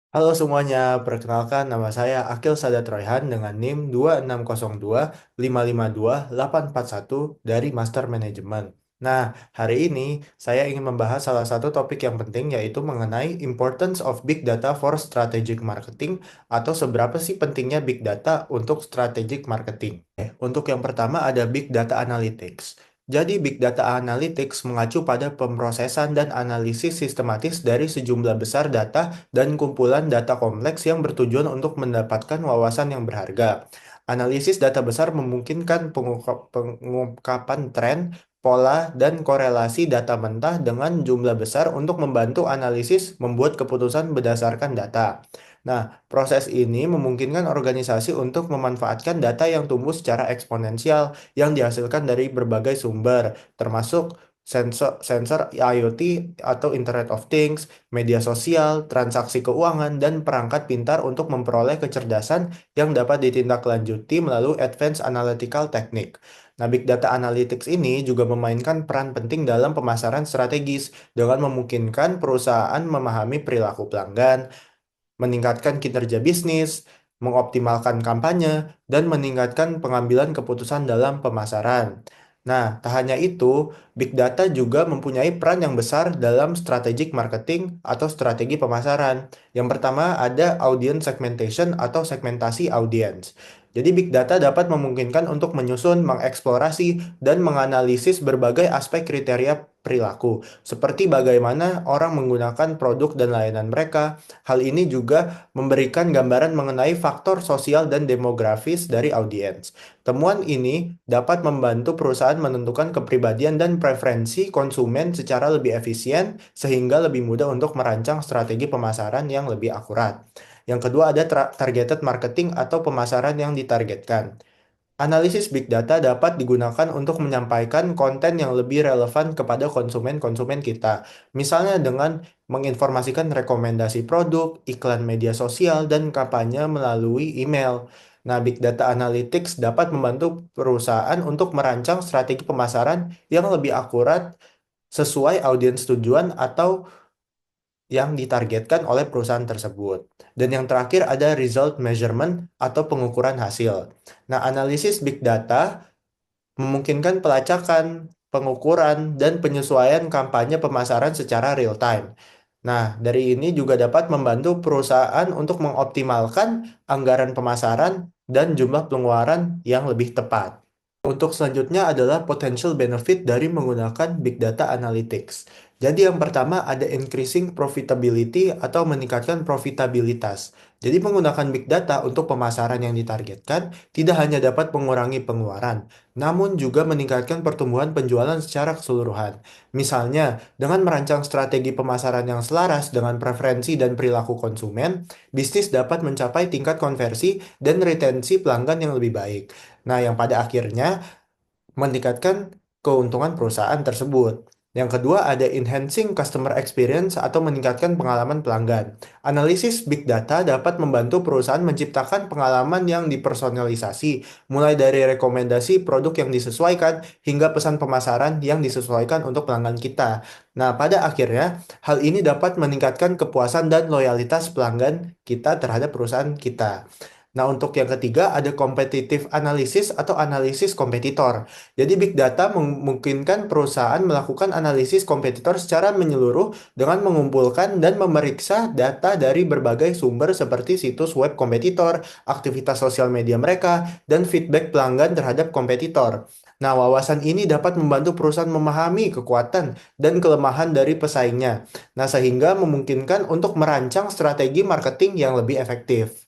Halo semuanya, perkenalkan nama saya Akil Sadat Royhan dengan NIM 2602552841 dari Master Management. Nah, hari ini saya ingin membahas salah satu topik yang penting yaitu mengenai importance of big data for strategic marketing atau seberapa sih pentingnya big data untuk strategic marketing. Untuk yang pertama ada big data analytics. Jadi, Big Data Analytics mengacu pada pemrosesan dan analisis sistematis dari sejumlah besar data dan kumpulan data kompleks yang bertujuan untuk mendapatkan wawasan yang berharga. Analisis data besar memungkinkan pengungkapan tren, pola, dan korelasi data mentah dengan jumlah besar untuk membantu analisis membuat keputusan berdasarkan data. Nah, proses ini memungkinkan organisasi untuk memanfaatkan data yang tumbuh secara eksponensial yang dihasilkan dari berbagai sumber, termasuk sensor IoT atau Internet of Things, media sosial, transaksi keuangan, dan perangkat pintar untuk memperoleh kecerdasan yang dapat ditindaklanjuti melalui Advanced Analytical Technique. Nah, Big Data Analytics ini juga memainkan peran penting dalam pemasaran strategis dengan memungkinkan perusahaan memahami perilaku pelanggan, meningkatkan kinerja bisnis, mengoptimalkan kampanye, dan meningkatkan pengambilan keputusan dalam pemasaran. Nah, tak hanya itu, Big Data juga mempunyai peran yang besar dalam strategic marketing atau strategi pemasaran. Yang pertama ada audience segmentation atau segmentasi audiens. Jadi Big Data dapat memungkinkan untuk menyusun, mengeksplorasi, dan menganalisis berbagai aspek kriteria perilaku, seperti bagaimana orang menggunakan produk dan layanan mereka. Hal ini juga memberikan gambaran mengenai faktor sosial dan demografis dari audiens. Temuan ini dapat membantu perusahaan menentukan kepribadian dan preferensi konsumen secara lebih efisien, sehingga lebih mudah untuk merancang strategi pemasaran yang lebih akurat. Yang kedua ada targeted marketing atau pemasaran yang ditargetkan. Analisis big data dapat digunakan untuk menyampaikan konten yang lebih relevan kepada konsumen-konsumen kita. Misalnya dengan menginformasikan rekomendasi produk, iklan media sosial, dan kampanye melalui email. Nah, Big Data Analytics dapat membantu perusahaan untuk merancang strategi pemasaran yang lebih akurat sesuai audiens tujuan atau yang ditargetkan oleh perusahaan tersebut. Dan yang terakhir ada result measurement atau pengukuran hasil. Nah, analisis big data memungkinkan pelacakan, pengukuran, dan penyesuaian kampanye pemasaran secara real time. Nah, dari ini juga dapat membantu perusahaan untuk mengoptimalkan anggaran pemasaran dan jumlah pengeluaran yang lebih tepat. Untuk selanjutnya adalah potential benefit dari menggunakan Big Data Analytics. Jadi yang pertama ada increasing profitability atau meningkatkan profitabilitas. Jadi menggunakan Big Data untuk pemasaran yang ditargetkan tidak hanya dapat mengurangi pengeluaran, namun juga meningkatkan pertumbuhan penjualan secara keseluruhan. Misalnya, dengan merancang strategi pemasaran yang selaras dengan preferensi dan perilaku konsumen, bisnis dapat mencapai tingkat konversi dan retensi pelanggan yang lebih baik. Nah, yang pada akhirnya meningkatkan keuntungan perusahaan tersebut. Yang kedua ada enhancing customer experience atau meningkatkan pengalaman pelanggan. Analisis big data dapat membantu perusahaan menciptakan pengalaman yang dipersonalisasi, mulai dari rekomendasi produk yang disesuaikan hingga pesan pemasaran yang disesuaikan untuk pelanggan kita. Nah, pada akhirnya hal ini dapat meningkatkan kepuasan dan loyalitas pelanggan kita terhadap perusahaan kita. Nah, untuk yang ketiga ada competitive analysis atau analisis kompetitor. Jadi big data memungkinkan perusahaan melakukan analisis kompetitor secara menyeluruh dengan mengumpulkan dan memeriksa data dari berbagai sumber seperti situs web kompetitor, aktivitas sosial media mereka, dan feedback pelanggan terhadap kompetitor. Nah, wawasan ini dapat membantu perusahaan memahami kekuatan dan kelemahan dari pesaingnya. Nah, sehingga memungkinkan untuk merancang strategi marketing yang lebih efektif.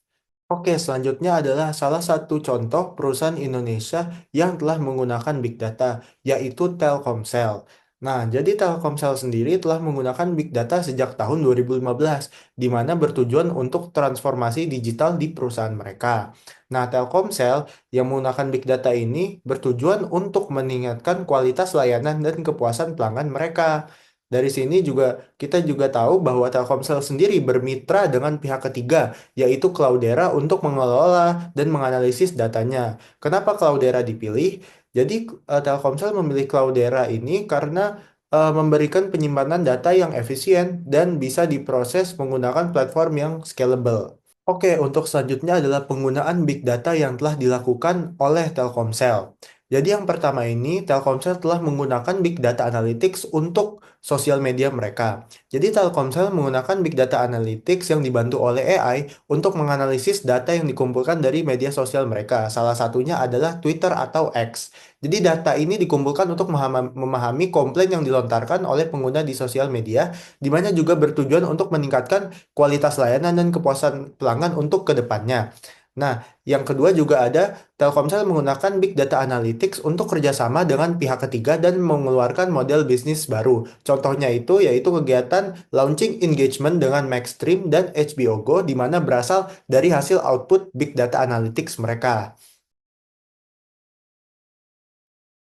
Oke, selanjutnya adalah salah satu contoh perusahaan Indonesia yang telah menggunakan Big Data, yaitu Telkomsel. Nah, jadi Telkomsel sendiri telah menggunakan Big Data sejak tahun 2015, di mana bertujuan untuk transformasi digital di perusahaan mereka. Nah, Telkomsel yang menggunakan Big Data ini bertujuan untuk meningkatkan kualitas layanan dan kepuasan pelanggan mereka. Dari sini juga kita juga tahu bahwa Telkomsel sendiri bermitra dengan pihak ketiga yaitu Cloudera untuk mengelola dan menganalisis datanya. Kenapa Cloudera dipilih? Jadi Telkomsel memilih Cloudera ini karena memberikan penyimpanan data yang efisien dan bisa diproses menggunakan platform yang scalable. Oke, untuk selanjutnya adalah penggunaan big data yang telah dilakukan oleh Telkomsel. Jadi yang pertama ini, Telkomsel telah menggunakan big data analytics untuk sosial media mereka. Jadi Telkomsel menggunakan big data analytics yang dibantu oleh AI untuk menganalisis data yang dikumpulkan dari media sosial mereka. Salah satunya adalah Twitter atau X. Jadi data ini dikumpulkan untuk memahami komplain yang dilontarkan oleh pengguna di sosial media, di mana juga bertujuan untuk meningkatkan kualitas layanan dan kepuasan pelanggan untuk ke depannya. Nah, yang kedua juga ada Telkomsel menggunakan Big Data Analytics untuk kerjasama dengan pihak ketiga dan mengeluarkan model bisnis baru. Contohnya itu yaitu kegiatan launching engagement dengan Maxstream dan HBO Go di mana berasal dari hasil output Big Data Analytics mereka.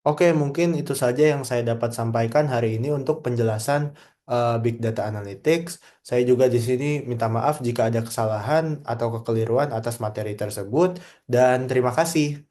Oke, mungkin itu saja yang saya dapat sampaikan hari ini untuk penjelasan Big Data Analytics. Saya juga di sini minta maaf jika ada kesalahan atau kekeliruan atas materi tersebut, dan terima kasih.